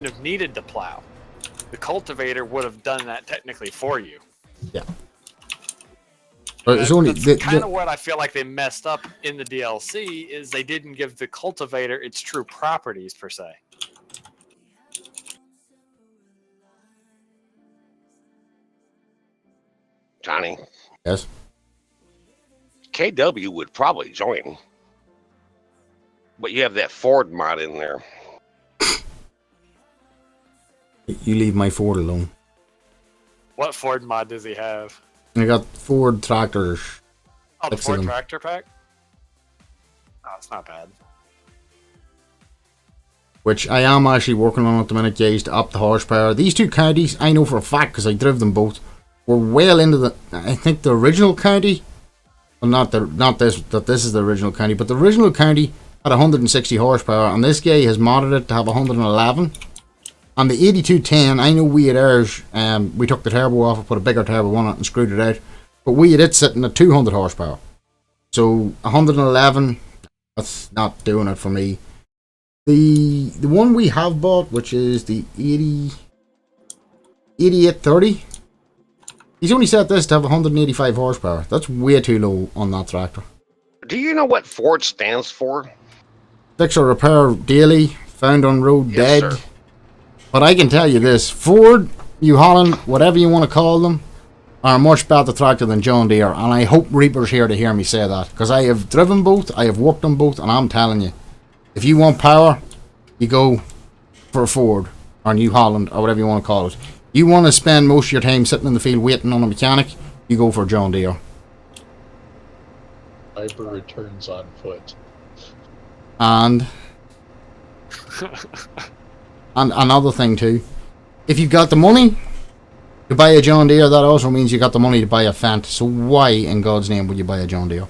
have needed to plow. The cultivator would have done that technically for you. Yeah. But it's only that's kind of what I feel like they messed up in the DLC is they didn't give the cultivator its true properties per se. Johnny. Yes. KW would probably join, but you have that Ford mod in there. You leave my Ford alone. What Ford mod does he have? I got Ford tractors. Oh, the Ford tractor pack? Oh, it's not bad. Which I am actually working on at the minute, guys, to up the horsepower. These two counties, I know for a fact because I drove them both, were well into the, I think the original county, well not this is the original county, but the original county had 160 horsepower, and this guy has modded it to have 111. And the 8210, I know we had ours, we took the turbo off and put a bigger turbo on it and screwed it out, but we had it sitting at 200 horsepower. So 111, that's not doing it for me. The one we have bought, which is the 8830, he's only set this to have 185 horsepower. That's way too low on that tractor. Do you know what Ford stands for? Fix or repair daily, found on road Yes, dead. sir. But I can tell you this, Ford, New Holland, whatever you want to call them, are a much better tractor than John Deere. And I hope Reaper's here to hear me say that. Because I have driven both, I have worked on both, and I'm telling you, if you want power, you go for a Ford or New Holland or whatever you want to call it. You want to spend most of your time sitting in the field waiting on a mechanic, you go for John Deere. Hyper returns on foot. And another thing too, if you've got the money to buy a John Deere, that also means you got the money to buy a Fendt. So why in God's name would you buy a John Deere?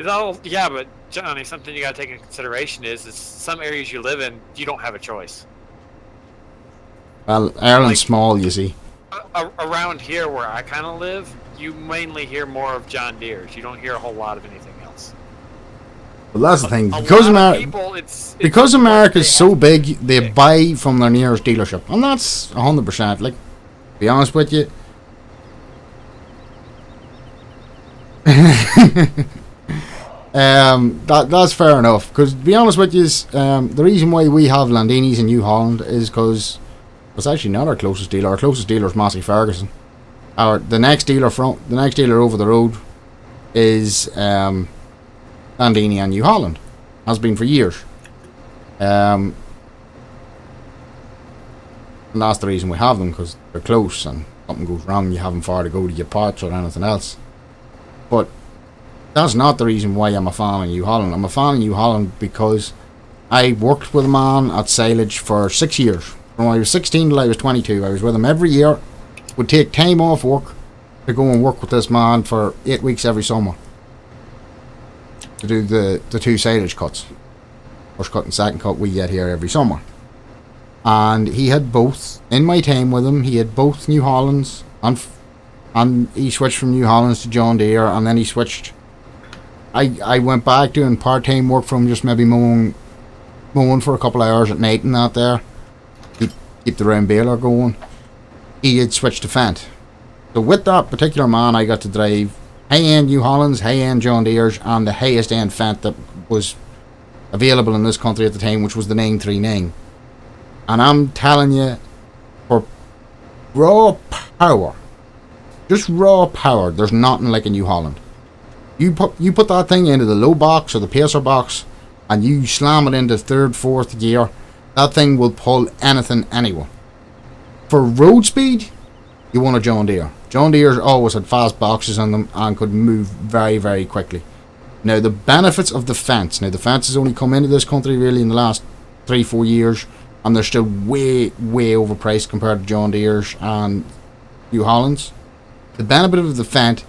Yeah, but Johnny, something you got to take into consideration is some areas you live in, you don't have a choice. Well, Ireland's small, you see. Around here where I kind of live, you mainly hear more of John Deere's. You don't hear a whole lot of anything else. Well, that's the thing. Because America's so big, they buy from their nearest dealership. And that's 100%. Like, to be honest with you. That's fair enough. Because, to be honest with you, the reason why we have Landini's in New Holland is because it's actually not our closest dealer. Our closest dealer is Massey Ferguson. The next dealer over the road is Landini and New Holland. Has been for years. And that's the reason we have them, because they're close, and something goes wrong, you haven't far to go to get parts or anything else. But that's not the reason why I'm a fan of New Holland. I'm a fan of New Holland because I worked with a man at silage for 6 years. From when I was 16 till I was 22. I was with him every year. Would take time off work to go and work with this man for 8 weeks every summer to do the two silage cuts. First cut and second cut we get here every summer. And he had both, in my time with him, he had both New Hollands, and he switched from New Hollands to John Deere, and then he switched. I went back doing part-time work for him, just maybe mowing for a couple of hours at night and that there. Keep the round baler going. He had switched to Fendt. So with that particular man, I got to drive high-end New Hollands, high-end John Deere's, and the highest-end Fendt that was available in this country at the time, which was the 939. And I'm telling you, for raw power, just raw power, there's nothing like a New Holland. You put that thing into the low box or the pacer box, and you slam it into third, fourth gear, that thing will pull anything, anyone. For road speed, you want a John Deere. John Deere's always had fast boxes on them and could move very, very quickly. Now, the benefits of the Fendt. Now, the Fendt has only come into this country really in the last 3-4 years, and they're still way, way overpriced compared to John Deere's and New Holland's. The benefit of the Fendt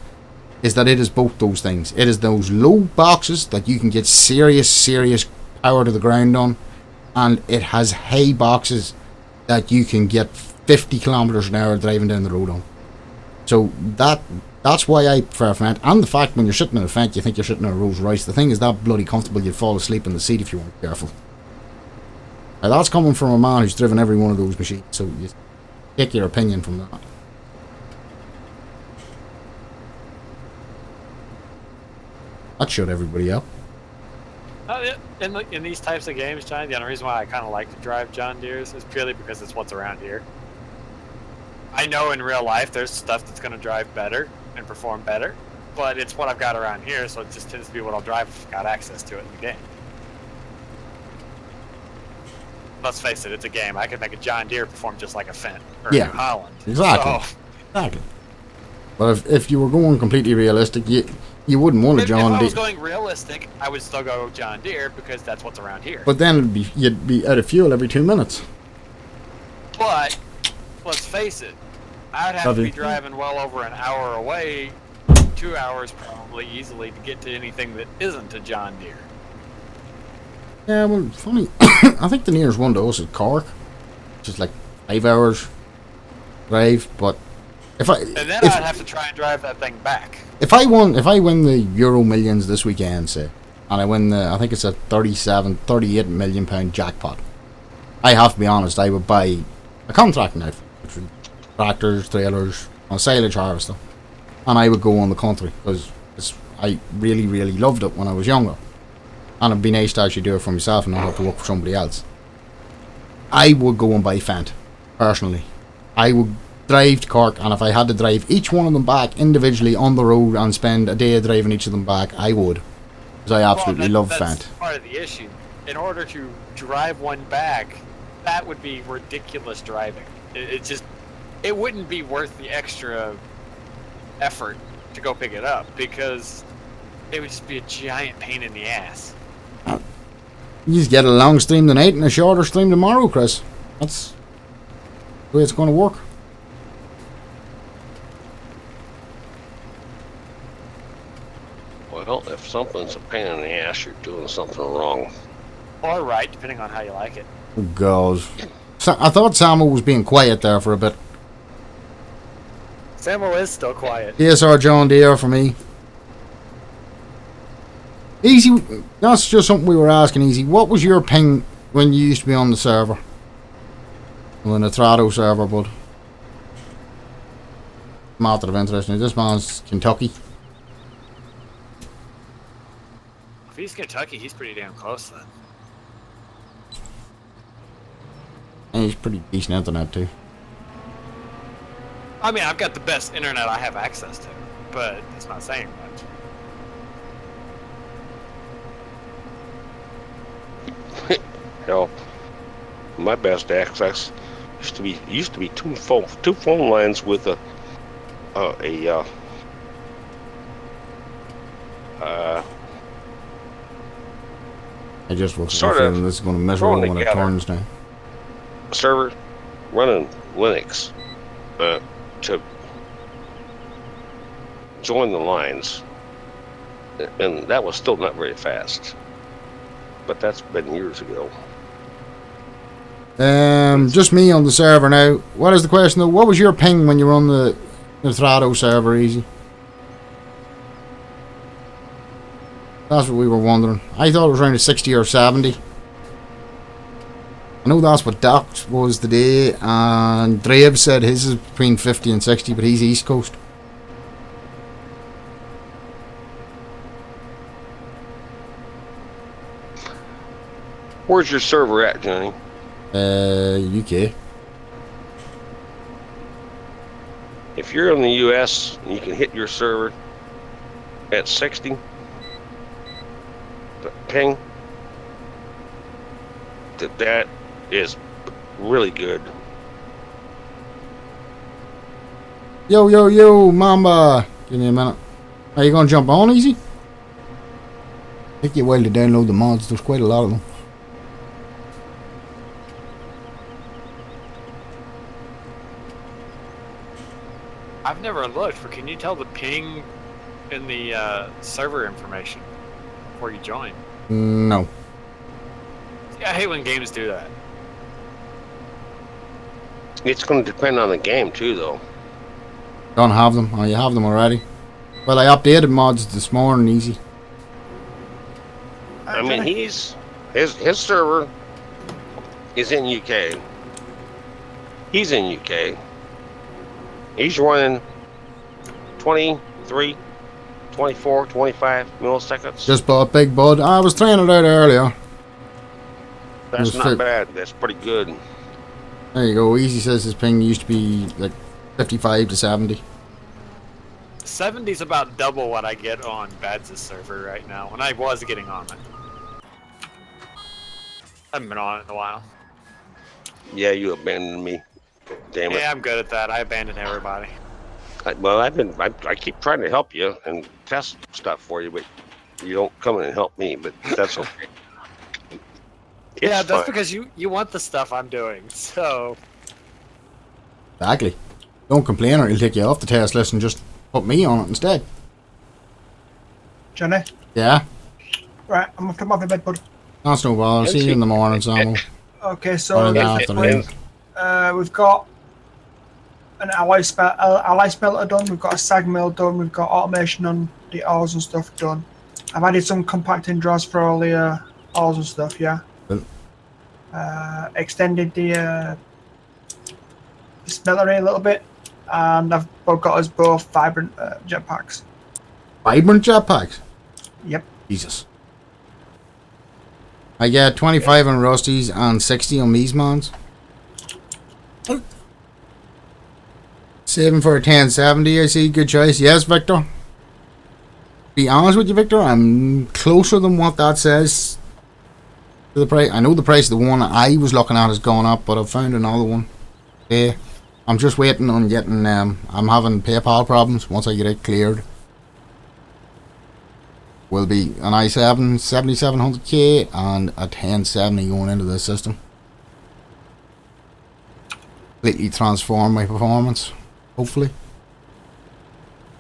is that it is both those things. It is those low boxes that you can get serious power to the ground on, and it has high boxes that you can get 50 kilometers an hour driving down the road on. So that's why I prefer Fendt. And the fact when you're sitting in a Fendt, you think you're sitting in a Rolls Royce. The thing is that bloody comfortable, you'd fall asleep in the seat if you weren't careful. Now, that's coming from a man who's driven every one of those machines, so you take your opinion from that. That shut everybody up. In these types of games, John, the only reason why I kind of like to drive John Deere's is purely because it's what's around here. I know in real life there's stuff that's going to drive better and perform better, but it's what I've got around here, so it just tends to be what I'll drive if I've got access to it in the game. Let's face it, it's a game. I could make a John Deere perform just like a Fendt or a New Holland. Exactly. So, exactly. But if you were going completely realistic, you wouldn't want a John Deere. If I was going realistic, I would still go John Deere because that's what's around here. But then you'd be out of fuel every 2 minutes. But let's face it, I'd have to be driving well over an hour away, 2 hours probably easily to get to anything that isn't a John Deere. Yeah, well, funny. I think the nearest one to us is Cork, which is like 5 hours drive. But if I'd have to try and drive that thing back. If I win the Euro Millions this weekend, say, and I win I think it's a 38 million pound jackpot, I have to be honest, I would buy a contracting outfit, which would tractors, trailers, and silage harvester, and I would go on the country because I really, really loved it when I was younger, and it'd be nice to actually do it for myself and not have to work for somebody else. I would go and buy Fendt, personally. I would drive to Cork, and if I had to drive each one of them back individually on the road and spend a day driving each of them back, I would, because I absolutely love Fendt. That's part of the issue. In order to drive one back, that would be ridiculous driving. It wouldn't be worth the extra effort to go pick it up because it would just be a giant pain in the ass. You just get a long stream tonight and a shorter stream tomorrow, Chris. That's the way it's going to work. Well, if something's a pain in the ass, you're doing something wrong. Or right, depending on how you like it. Oh, God. I thought Samuel was being quiet there for a bit. Samuel is still quiet. DSR John Deere for me. Easy, that's just something we were asking, Easy. What was your ping when you used to be on the server? On the Nitrado server, bud. Matter of interest. Now, this man's Kentucky. If he's Kentucky, he's pretty damn close then. And he's pretty decent internet too. I mean, I've got the best internet I have access to, but it's not saying much. Hell, my best access used to be two phone lines with I just was sort feeling of this is going to miserable when it turns now. server running Linux to join the lines, and that was still not very fast. But that's been years ago. Just me on the server now. What is the question though? What was your ping when you were on the Nitrado server, Easy? That's what we were wondering. I thought it was around a 60 or 70. I know that's what Doc was today, and Drave said his is between 50 and 60, but he's East Coast. Where's your server at, Johnny? UK. If you're in the US, you can hit your server at 60. The ping. That is really good. Yo, Mamba. Give me a minute. Are you going to jump on, Easy? Take you a while to download the mods. There's quite a lot of them. I've never looked, but can you tell the ping in the server information before you join? No. Yeah, I hate when games do that. It's going to depend on the game too, though. Don't have them. Oh, you have them already. Well, I updated mods this morning, Easy. I mean, his server is in UK. He's in UK. He's running 23, 24, 25 milliseconds. Just bought Big Bud. I was trying it out earlier. That's not bad. That's pretty good. There you go. Easy says his ping used to be like 55 to 70. 70's about double what I get on Bads' server right now, when I was getting on it. I haven't been on it in a while. Yeah, you abandoned me. Damn it. Yeah, I'm good at that. I abandon everybody. I keep trying to help you and test stuff for you, but you don't come in and help me, but that's okay. Yeah, It's that's fine. because you want the stuff I'm doing, so... Exactly. Don't complain or he'll take you off the test list and just put me on it instead. Johnny? Yeah? Right, I'm off to my bed, bud. That's no bother. See you in the morning, Samuel. Okay, Or so in the afternoon. we've got an alloy smelter done, we've got a sag mill done, we've got automation on the ores and stuff done. I've added some compacting drawers for all the ores and stuff, yeah. Cool. Extended the smeltery a little bit, and I've got us both vibrant jetpacks. Vibrant jetpacks? Yep. Jesus. I get 25 on Rusties and 60 on Meesmans. Saving for a 1070, I see. Good choice. Yes, Victor. Be honest with you, Victor, I'm closer than what that says to the price. I know the price of the one I was looking at has gone up, but I've found another one. Yeah. I'm just waiting on getting, I'm having PayPal problems. Once I get it cleared, will be an i7 7700K and a 1070 going into this system. Completely transform my performance, hopefully.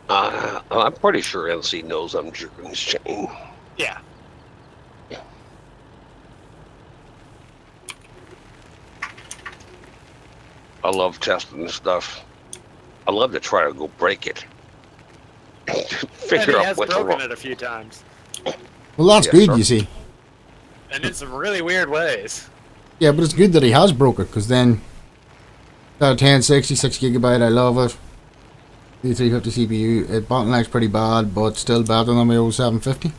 I'm pretty sure NC knows I'm jerking his chain. Yeah. I love testing this stuff. I love to try to go break it. Figure And he out has what's broken wrong. it a few times. Well, that's Yes, good, sir. you see. And in some really weird ways. Yeah, but it's good that he has broke it, because then got a 1060, 6GB, I love it. The 350 CPU, it bottlenecks pretty bad, but still better than my old 750.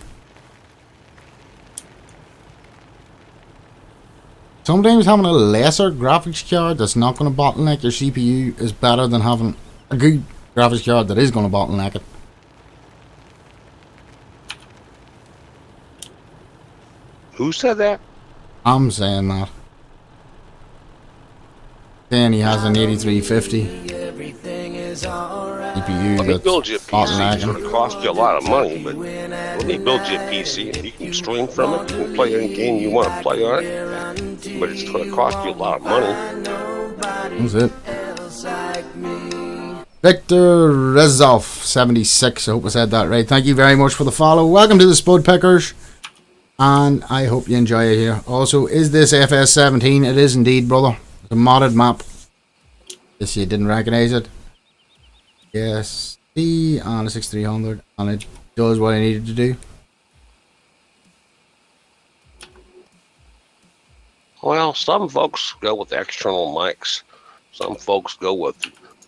Sometimes having a lesser graphics card that's not going to bottleneck your CPU is better than having a good graphics card that is going to bottleneck it. Who said that? I'm saying that. Then he has an 8350 CPU Let me that's build you a PC. It's bottlenecking. going to cost you a lot of money, but let me build you a PC and you can stream from it. You can play any game you want to play on it, but it's going to cost you a lot of money. That's it. Victor Rezov 76. I hope I said that right. Thank you very much for the follow. Welcome to the Spud Pickers, and I hope you enjoy it here. Also, is this FS17? It is indeed, brother. It's a modded map. Yes, you didn't recognize it. Yes, C on a 6300, and it does what I needed to do. Well, some folks go with external mics. Some folks go with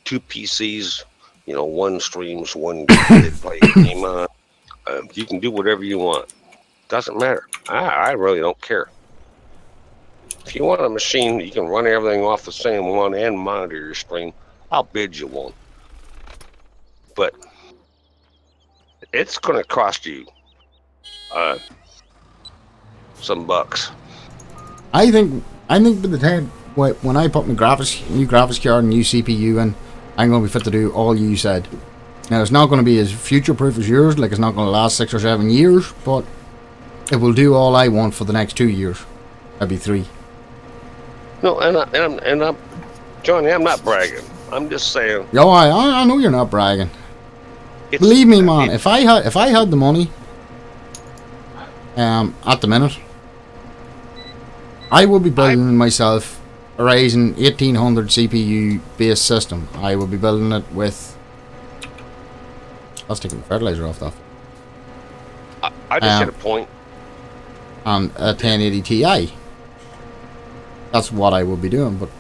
two PCs. You know, one streams, one they play a game on. You can do whatever you want. Doesn't matter. I really don't care. If you want a machine, you can run everything off the same one and monitor your stream. I'll bid you one. But it's going to cost you some bucks. I think by the time when I put my new graphics card and new CPU in, I'm going to be fit to do all you said. Now, it's not going to be as future-proof as yours, like it's not going to last 6 or 7 years, but it will do all I want for the next 2 years. Maybe 3. No, and I'm Johnny, I'm not bragging. I'm just saying. Yo, I know you're not bragging. Believe me, man. If I had the money, at the minute, I would be building myself a Ryzen 1800 CPU based system. I would be building it with. That's taking the fertilizer off that. I just hit a point. And a 1080 Ti. that's what I would be doing. But